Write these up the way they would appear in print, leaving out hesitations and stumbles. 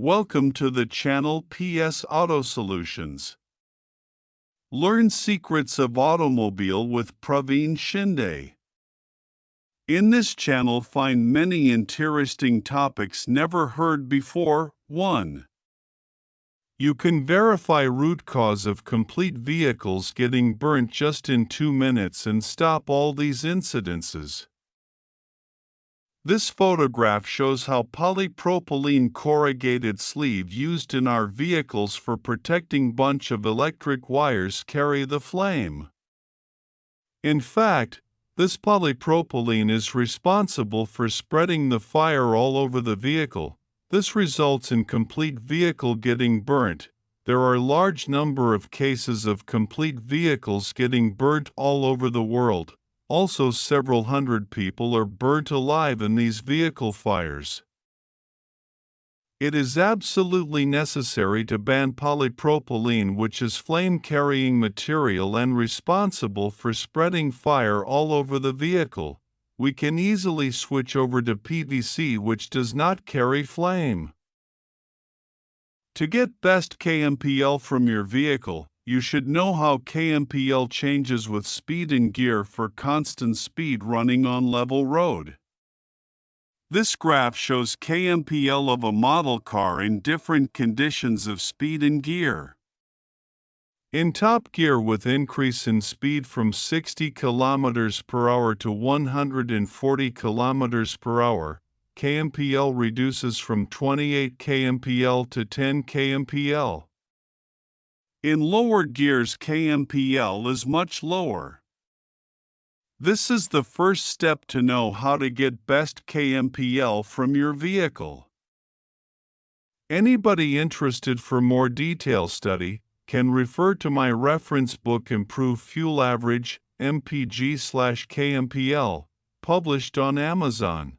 Welcome to the channel PS Auto Solutions. Learn secrets of automobile with Pravin Shinde. In this channel find many interesting topics never heard before. 1. You can verify root cause of complete vehicles getting burnt just in 2 minutes and stop all these incidences. This photograph shows how polypropylene corrugated sleeve used in our vehicles for protecting bunch of electric wires carry the flame. In fact, this polypropylene is responsible for spreading the fire all over the vehicle. This results in complete vehicle getting burnt. There are a large number of cases of complete vehicles getting burnt all over the world. Also, several hundred people are burnt alive in these vehicle fires. It is absolutely necessary to ban polypropylene, which is flame-carrying material and responsible for spreading fire all over the vehicle. We can easily switch over to PVC, which does not carry flame. To get best KMPL from your vehicle, you should know how KMPL changes with speed and gear for constant speed running on level road. This graph shows KMPL of a model car in different conditions of speed and gear. In top gear, with increase in speed from 60 km per hour to 140 km per hour, KMPL reduces from 28 kmpl to 10 kmpl. In lower gears, KMPL is much lower. This is the first step to know how to get best KMPL from your vehicle. Anybody interested for more detailed study can refer to my reference book Improve Fuel Average, MPG/KMPL, published on Amazon.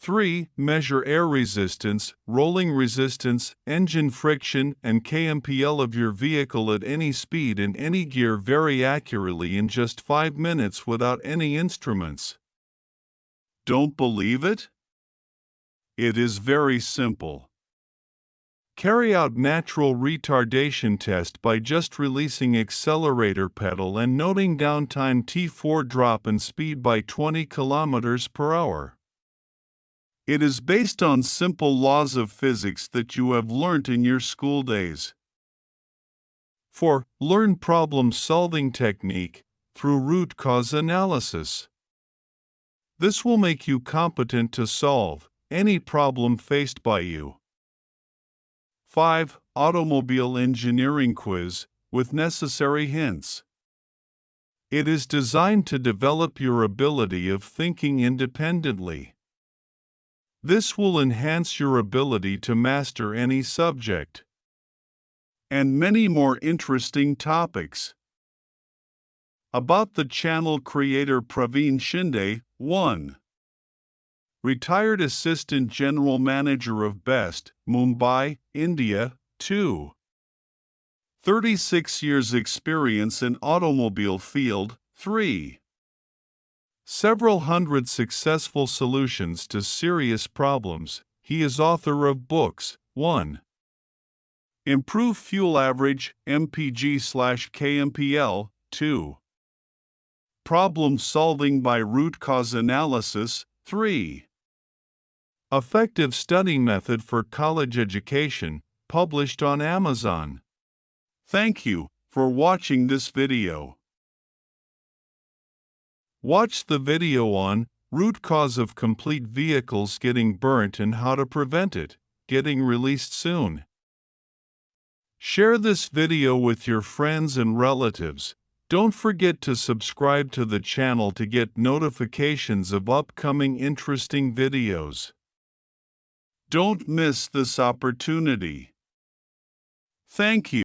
3. Measure air resistance, rolling resistance, engine friction, and KMPL of your vehicle at any speed in any gear very accurately in just 5 minutes without any instruments. Don't believe it? It is very simple. Carry out natural retardation test by just releasing accelerator pedal and noting downtime T4 drop in speed by 20 km per hour. It is based on simple laws of physics that you have learnt in your school days. 4. Learn problem-solving technique through root cause analysis. This will make you competent to solve any problem faced by you. 5. Automobile engineering quiz with necessary hints. It is designed to develop your ability of thinking independently. This will enhance your ability to master any subject. And many more interesting topics. About the channel creator Pravin Shinde. 1. Retired Assistant General Manager of Best, Mumbai, India. 2. 36 years experience in automobile field. 3. Several hundred successful solutions to serious problems. He is author of books. 1. Improve Fuel Average, MPG/KMPL. 2. Problem Solving by Root Cause Analysis. 3. Effective Study Method for College Education, published on Amazon. Thank you for watching this video. Watch the video on root cause of complete vehicles getting burnt and how to prevent it getting released soon. Share this video with your friends and relatives. Don't forget to subscribe to the channel to get notifications of upcoming interesting videos. Don't miss this opportunity. Thank you.